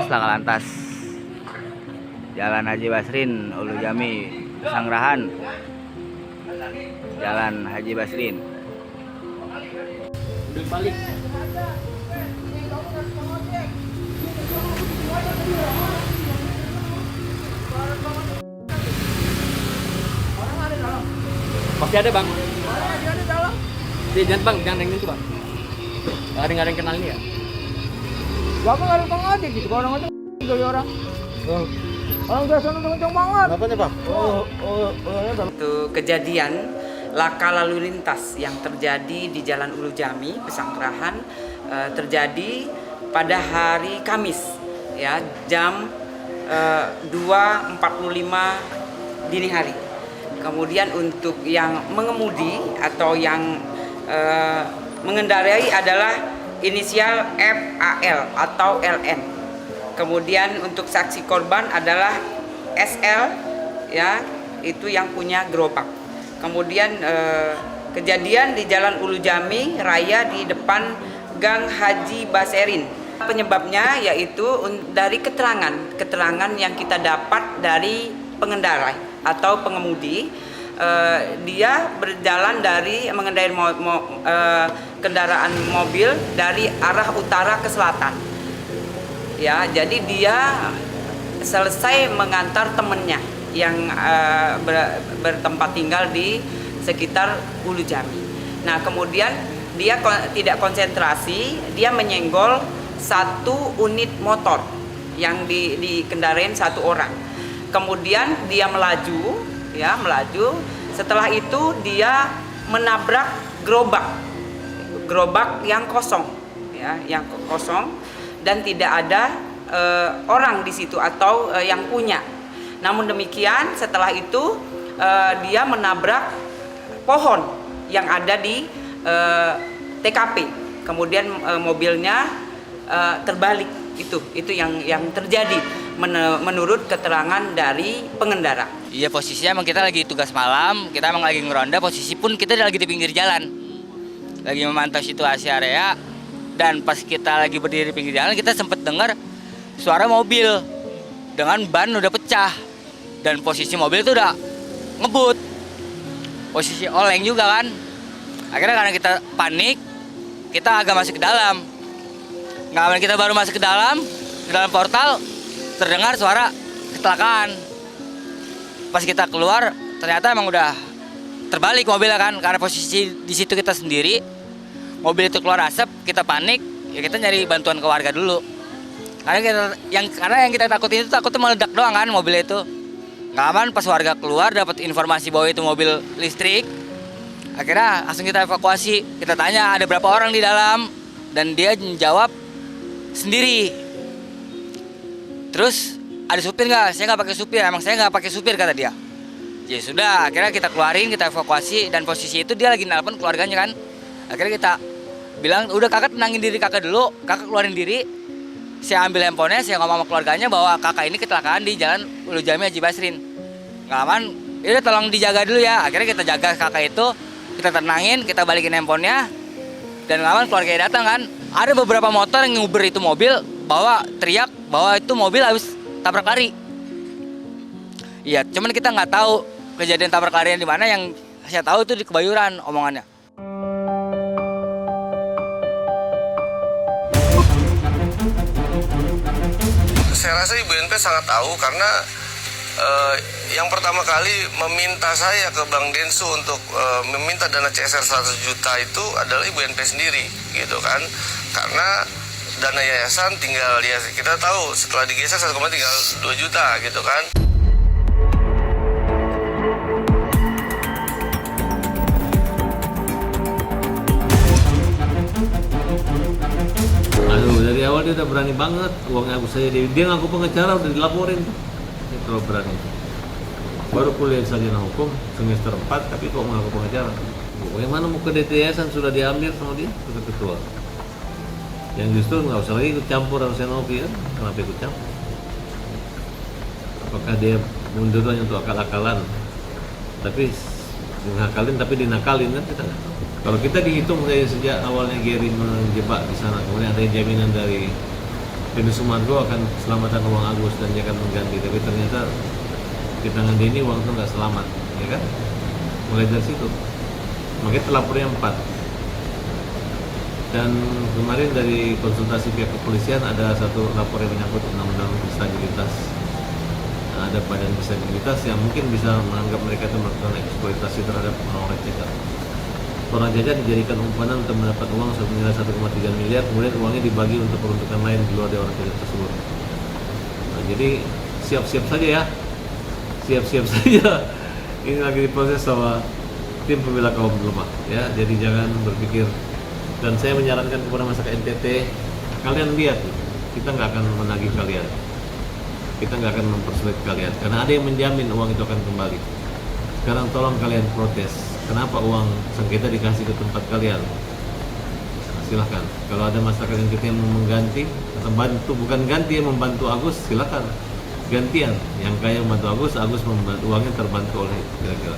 Polres Laka Lantas, Jalan Haji Basrin, Ulu Jami, Pesanggerahan, Jalan Haji Basrin. Balik. Masih ada bang? Dia di dalam. Jangan bang, jangan yang itu bang. Nggak ada yang kenal ini ya? Bapak nggak ada tengah aja gitu. Kalau orang itu dari orang. Orang biasa kencang banget. Apa nih bang? Itu kejadian laka lalu lintas yang terjadi di Jalan Ulu Jami, Pesanggerahan, terjadi pada hari Kamis, ya, jam 2.45 dini hari. Kemudian untuk yang mengemudi atau yang mengendarai adalah inisial FAL atau LN. Kemudian untuk saksi korban adalah SL, ya, itu yang punya gerobak. Kemudian kejadian di Jalan Ulu Jami Raya di depan Gang Haji Basrin. Penyebabnya yaitu dari keterangan yang kita dapat dari pengendara atau pengemudi. Dia berjalan dari mengendarai kendaraan mobil dari arah utara ke selatan. Ya, jadi dia selesai mengantar temannya yang bertempat tinggal di sekitar Ulu Jami. Nah, kemudian dia tidak konsentrasi, dia menyenggol satu unit motor yang dikendarain satu orang. Kemudian dia melaju. Setelah itu dia menabrak gerobak yang kosong, ya, yang kosong dan tidak ada orang di situ atau yang punya. Namun demikian, setelah itu dia menabrak pohon yang ada di TKP. Kemudian mobilnya terbalik. Itu yang terjadi menurut keterangan dari pengendara. Iya, posisinya emang kita lagi tugas malam, kita emang lagi ngeronda, posisi pun kita lagi di pinggir jalan, lagi memantau situasi area. Dan pas kita lagi berdiri di pinggir jalan, kita sempat dengar suara mobil dengan ban udah pecah, dan posisi mobil itu udah ngebut, posisi oleng juga kan. Akhirnya karena kita panik, kita agak masuk ke dalam. Nggak, kita baru masuk ke dalam portal, terdengar suara kecelakaan. Pas kita keluar, ternyata emang udah terbalik mobilnya kan, karena posisi di situ kita sendiri, mobil itu keluar asap, kita panik, ya kita nyari bantuan ke warga dulu. Karena yang kita takutin itu takutnya meledak doang kan mobil itu. Nggak aman, pas warga keluar dapat informasi bahwa itu mobil listrik. Akhirnya langsung kita evakuasi, kita tanya ada berapa orang di dalam, dan dia menjawab sendiri. Terus ada supir nggak? Saya nggak pakai supir. Emang saya nggak pakai supir, kata dia. Ya sudah, akhirnya kita keluarin, kita evakuasi, dan posisi itu dia lagi nelpon keluarganya kan. Akhirnya kita bilang, udah kakak tenangin diri kakak dulu, kakak keluarin diri. Saya ambil handphonenya, saya ngomong sama keluarganya bahwa kakak ini kecelakaan di Jalan Ulu Jami Haji Basrin. Nggak aman, yaudah tolong dijaga dulu ya. Akhirnya kita jaga kakak itu, kita tenangin, kita balikin handphonenya, dan nggak aman, keluarganya datang kan. Ada beberapa motor yang nguber itu mobil, bawa teriak bahwa itu mobil habis tabrak lari. Iya, cuman kita nggak tahu kejadian tabrak larinya di mana. Yang saya tahu itu di Kebayuran omongannya. Saya rasa Ibu NP sangat tahu karena yang pertama kali meminta saya ke Bank Densu untuk meminta dana CSR 100 juta itu adalah Ibu NP sendiri, gitu kan. Karena dana yayasan tinggal, ya kita tahu setelah digeser 1, tinggal 2 juta gitu kan. Aduh, dari awal dia udah berani banget, uangnya aku saya, dia ngaku pengacara, udah dilaporin. Dia terlalu berani. Baru kuliah sarjana hukum semester 4, tapi kok ngaku pengacara. Bagaimana mau ke DTS-an sudah diambil sama dia, ketua. Yang justru nggak usah lagi ikut campur harusnya Novi kan, kenapa ikut campur? Apakah dia mundurannya untuk akal-akalan, tapi ngakalin tapi dinakalin kan, kita nggak tahu. Kalau kita dihitung dari sejak awalnya Gary menjebak di sana, kemudian ada jaminan dari Denny Sumargo akan selamatkan uang Agus dan dia akan mengganti, tapi ternyata di tangan Denny uang itu nggak selamat, ya kan? Mulai dari situ, makanya terlapornya 4. Dan kemarin dari konsultasi pihak kepolisian ada satu lapor yang menyangkut undang-undang disabilitas. Nah, ada badan disabilitas yang mungkin bisa menganggap mereka itu melakukan eksploitasi terhadap orang-orang cacat. Orang cacat dijadikan umpan untuk mendapat uang senilai 1,3 miliar, kemudian uangnya dibagi untuk peruntukan lain di luar dari orang cacat tersebut. Nah, jadi siap-siap saja ya, siap-siap saja. Ini lagi diproses sama tim pembela kaum lemah, ya. Jadi jangan berpikir. Dan saya menyarankan kepada masyarakat NTT, kalian lihat, kita nggak akan menagih kalian, kita nggak akan mempersulit kalian, karena ada yang menjamin uang itu akan kembali. Sekarang tolong kalian protes, kenapa uang sengketa dikasih ke tempat kalian? Silahkan. Kalau ada masyarakat NTT yang mau mengganti atau bantu, bukan ganti, yang membantu Agus, silakan. Gantian, yang kaya membantu Agus membantu, uangnya terbantu oleh kira-kira.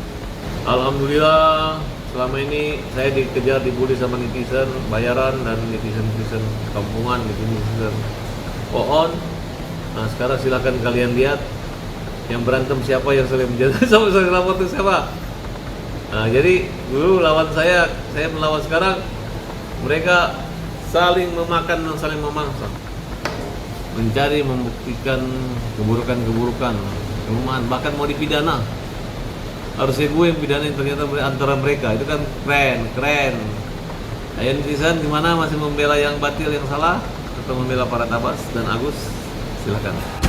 Alhamdulillah. Selama ini saya dikejar, dibully sama netizen bayaran dan netizen kampungan, netizen pohon. Nah, sekarang silakan kalian lihat yang berantem siapa, yang saling menjatuhkan sama saling lapor itu siapa. Nah, jadi dulu lawan saya melawan, sekarang mereka saling memakan dan saling memangsa, mencari, membuktikan keburukan-keburukan, kelemahan, bahkan mau dipidana. Harusnya gue yang pidanain, ternyata antara mereka itu kan keren. Ayo netizen gimana, masih membela yang batil, yang salah, atau membela para Abbas dan Agus? Silakan.